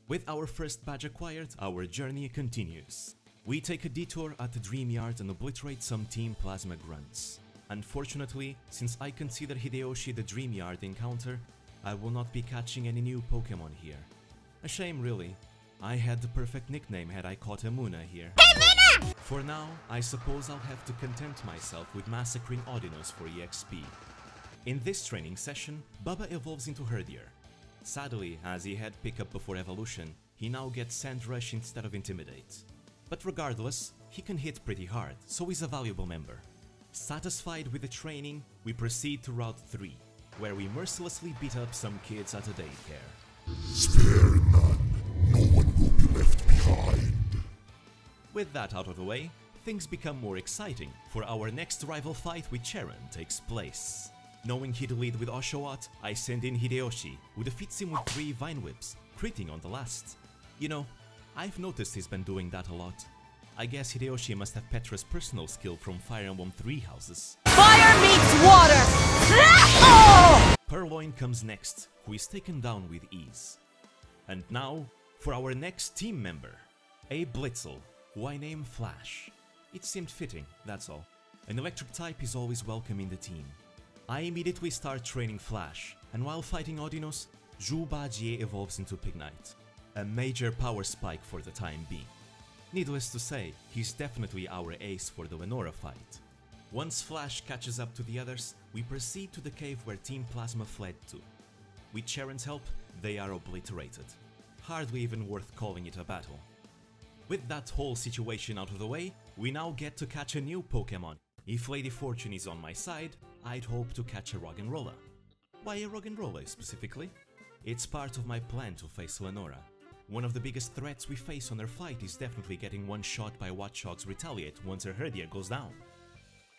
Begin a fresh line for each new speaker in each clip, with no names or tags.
With our first badge acquired, our journey continues. We take a detour at the Dream Yard and obliterate some Team Plasma grunts. Unfortunately, since I consider Hideyoshi the Dream Yard encounter, I will not be catching any new Pokémon here. A shame really. I had the perfect nickname had I caught a Muna here. Hey Muna! For now, I suppose I'll have to content myself with massacring Audinos for EXP. In this training session, Bubba evolves into Herdier. Sadly, as he had pickup before evolution, he now gets Sand Rush instead of Intimidate. But regardless, he can hit pretty hard, so he's a valuable member. Satisfied with the training, we proceed to Route 3, where we mercilessly beat up some kids at a daycare.
Spare none, no one will be left behind.
With that out of the way, things become more exciting, for our next rival fight with Charon takes place. Knowing he'd lead with Oshawott, I send in Hideyoshi, who defeats him with 3 Vine Whips, critting on the last. You know, I've noticed he's been doing that a lot. I guess Hideyoshi must have Petra's personal skill from Fire Emblem 3 houses. Fire meets water! Oh! Purloin comes next, who is taken down with ease. And now, for our next team member, a Blitzel, who I name Flash. It seemed fitting, that's all. An electric type is always welcome in the team. I immediately start training Flash, and while fighting Audinos, Zhu Bajie evolves into Pignite. A major power spike for the time being. Needless to say, he's definitely our ace for the Wenora fight. Once Flash catches up to the others, we proceed to the cave where Team Plasma fled to. With Charon's help, they are obliterated. Hardly even worth calling it a battle. With that whole situation out of the way, we now get to catch a new Pokémon. If Lady Fortune is on my side, I'd hope to catch a Roggenrola. Why a Roggenrola specifically? It's part of my plan to face Lenora. One of the biggest threats we face on her fight is definitely getting one shot by Watchog's Retaliate once her Herdier goes down.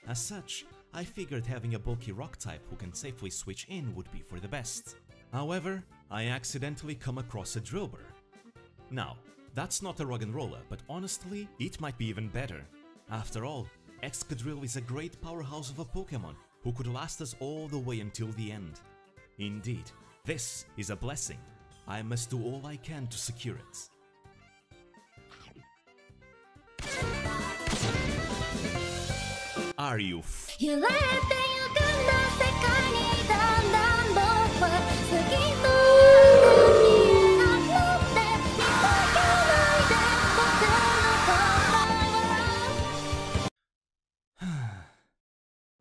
As such, I figured having a bulky rock type who can safely switch in would be for the best. However, I accidentally come across a Drillbur. Now, that's not a Roggenrola, but honestly, it might be even better. After all, Excadrill is a great powerhouse of a Pokémon who could last us all the way until the end. Indeed, this is a blessing. I must do all I can to secure it. Are you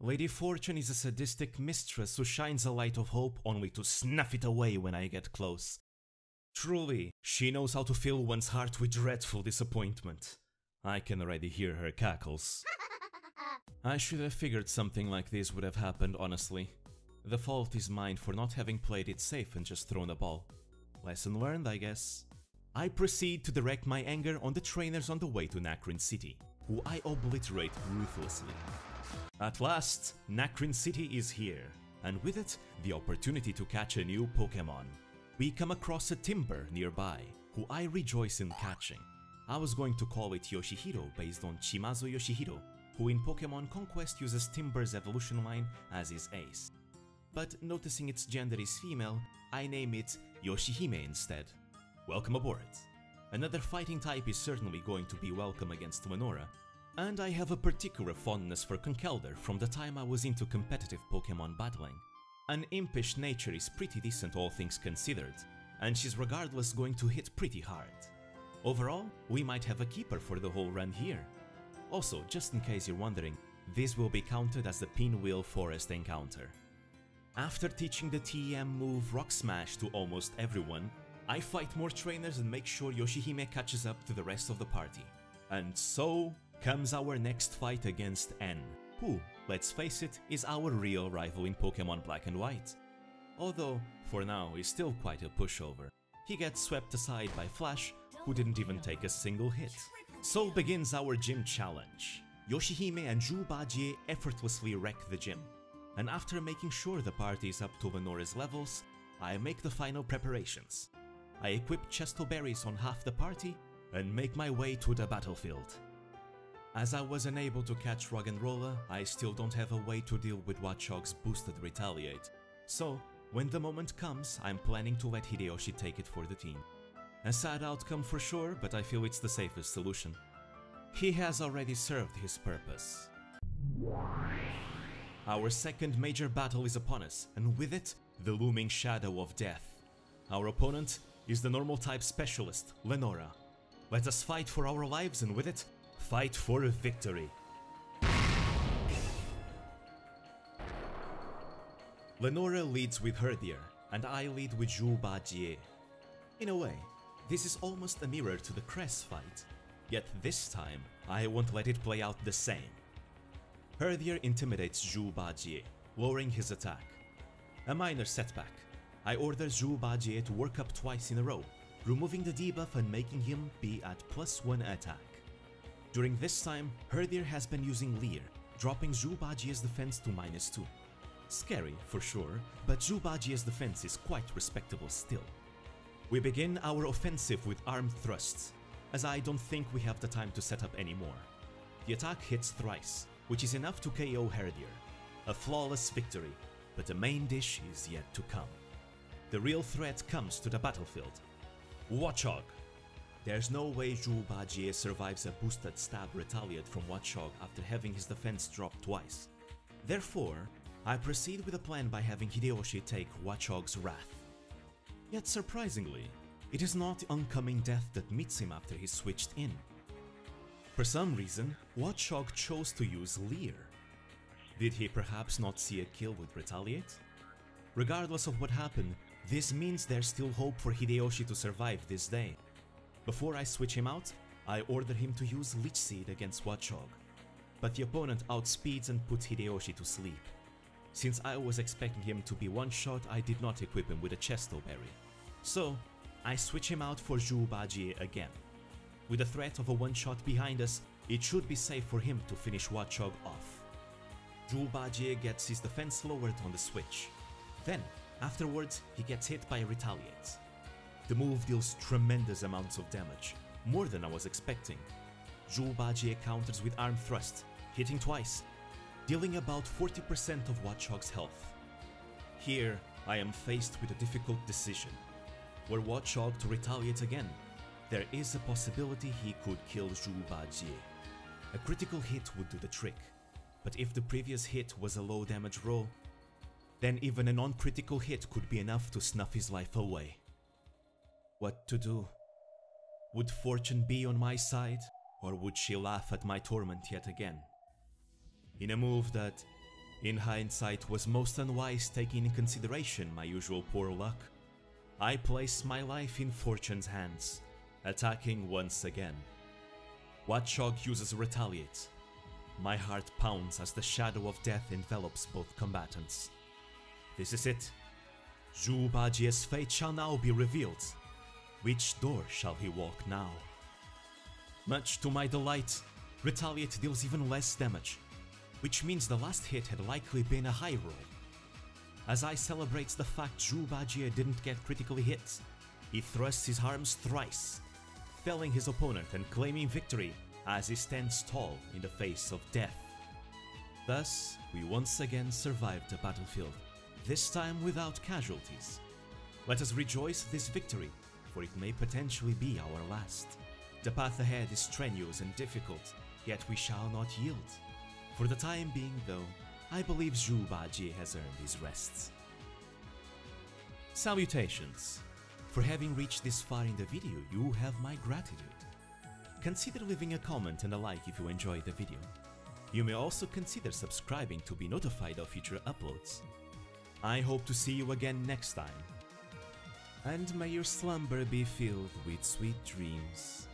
Lady Fortune is a sadistic mistress who shines a light of hope only to snuff it away when I get close. Truly, she knows how to fill one's heart with dreadful disappointment. I can already hear her cackles. I should have figured something like this would have happened, honestly. The fault is mine for not having played it safe and just thrown a ball. Lesson learned, I guess. I proceed to direct my anger on the trainers on the way to Nakrin City, who I obliterate ruthlessly. At last, Nakrin City is here, and with it, the opportunity to catch a new Pokémon. We come across a Timber nearby, who I rejoice in catching. I was going to call it Yoshihiro based on Shimazu Yoshihiro, who in Pokémon Conquest uses Timber's evolution line as his ace. But noticing its gender is female, I name it Yoshihime instead. Welcome aboard. Another fighting type is certainly going to be welcome against Lenora. And I have a particular fondness for Conkeldurr from the time I was into competitive Pokémon battling. An impish nature is pretty decent all things considered, and she's regardless going to hit pretty hard. Overall, we might have a keeper for the whole run here. Also, just in case you're wondering, this will be counted as the Pinwheel Forest encounter. After teaching the TEM move Rock Smash to almost everyone, I fight more trainers and make sure Yoshihime catches up to the rest of the party. And so comes our next fight against N, who, let's face it, is our real rival in Pokémon Black and White. Although, for now, is still quite a pushover. He gets swept aside by Flash, who didn't even take a single hit. So begins our gym challenge. Yoshihime and Zhu Bajie effortlessly wreck the gym. And after making sure the party is up to Lenora's levels, I make the final preparations. I equip Chesto Berries on half the party, and make my way to the battlefield. As I was unable to catch Roggenrola, I still don't have a way to deal with Watchog's boosted Retaliate. So, when the moment comes, I'm planning to let Hideyoshi take it for the team. A sad outcome for sure, but I feel it's the safest solution. He has already served his purpose. Our second major battle is upon us, and with it, the looming shadow of death. Our opponent is the normal type specialist, Lenora. Let us fight for our lives and with it, fight for a victory. Lenora leads with Herdier, and I lead with Zhu Bajie. In a way, this is almost a mirror to the Cress fight, yet this time I won't let it play out the same. Herdier intimidates Zhu Bajie, lowering his attack. A minor setback. I order Zhu Bajie to work up twice in a row, removing the debuff and making him be at +1 attack. During this time, Herdier has been using Leer, dropping Zhu Bajie's defense to -2. Scary, for sure, but Zhu Bajie's defense is quite respectable still. We begin our offensive with armed thrusts, as I don't think we have the time to set up anymore. The attack hits thrice, which is enough to KO Herdier. A flawless victory, but the main dish is yet to come. The real threat comes to the battlefield. Watchog! There's no way Zhu Bajie survives a boosted stab retaliate from Watchog after having his defense dropped twice. Therefore, I proceed with a plan by having Hideyoshi take Watchog's wrath. Yet surprisingly, it is not oncoming death that meets him after he switched in. For some reason, Watchog chose to use Leer. Did he perhaps not see a kill with Retaliate? Regardless of what happened, this means there's still hope for Hideyoshi to survive this day. Before I switch him out, I order him to use Leech Seed against Watchog, but the opponent outspeeds and puts Hideyoshi to sleep. Since I was expecting him to be one-shot, I did not equip him with a Chesto Berry. So, I switch him out for Zhu Bajie again. With the threat of a one-shot behind us, it should be safe for him to finish Watchog off. Zhu Bajie gets his defense lowered on the switch. Then, afterwards, he gets hit by a Retaliate. The move deals tremendous amounts of damage, more than I was expecting. Zhu Bajie counters with Arm Thrust, hitting twice, dealing about 40% of Watchog's health. Here, I am faced with a difficult decision. Were Watchog to retaliate again, there is a possibility he could kill Zhu Bajie. A critical hit would do the trick, but if the previous hit was a low damage roll, then even a non-critical hit could be enough to snuff his life away. What to do? Would fortune be on my side, or would she laugh at my torment yet again? In a move that, in hindsight, was most unwise taking in consideration my usual poor luck, I place my life in fortune's hands, attacking once again. Watchog uses Retaliate. My heart pounds as the shadow of death envelops both combatants. This is it. Zhu Bajie's fate shall now be revealed. Which door shall he walk now? Much to my delight, Retaliate deals even less damage, which means the last hit had likely been a high roll. As I celebrate the fact Zhu Bajie didn't get critically hit, he thrusts his arms thrice, felling his opponent and claiming victory as he stands tall in the face of death. Thus, we once again survived the battlefield, this time without casualties. Let us rejoice this victory, for it may potentially be our last. The path ahead is strenuous and difficult, yet we shall not yield. For the time being though, I believe Zhu Bajie has earned his rest. Salutations! For having reached this far in the video, you have my gratitude. Consider leaving a comment and a like if you enjoyed the video. You may also consider subscribing to be notified of future uploads. I hope to see you again next time. And may your slumber be filled with sweet dreams.